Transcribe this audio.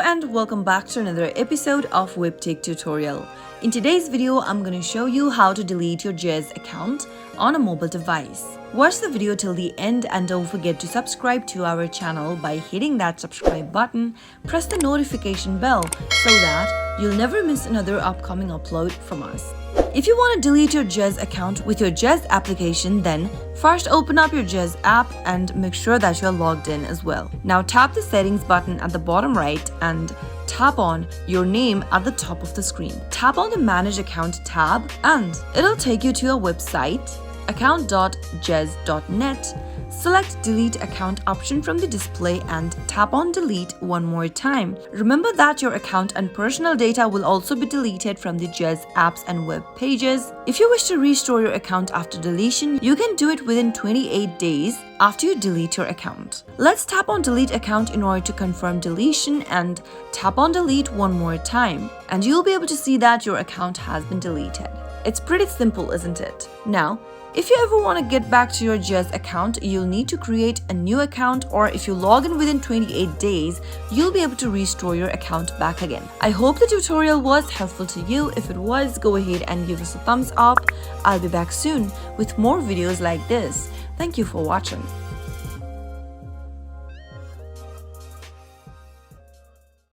and welcome back to another episode of Webtech Tutorial. In today's video, I'm going to show you how to delete your Zedge account on a mobile device. Watch the video till the end and don't forget to subscribe to our channel by hitting that subscribe button. Press the notification bell so that you'll never miss another upcoming upload from us. If you want to delete your Zedge account with your Zedge application, then first open up your Zedge app and make sure that you're logged in as well. Now tap the settings button at the bottom right and tap on your name at the top of the screen. Tap on the manage account tab and it'll take you to a website, account.zedge.net. Select delete account option from the display and tap on delete one more time. Remember that your account and personal data will also be deleted from the Zedge apps and web pages. If you wish to restore your account after deletion, you can do it within 28 days after you delete your account. Let's tap on delete account in order to confirm deletion and tap on delete one more time and you'll be able to see that your account has been deleted. It's pretty simple, isn't it? Now, if you ever want to get back to your Zedge account, you'll need to create a new account, or if you log in within 28 days, you'll be able to restore your account back again. I hope the tutorial was helpful to you. If it was, go ahead and give us a thumbs up. I'll be back soon with more videos like this. Thank you for watching.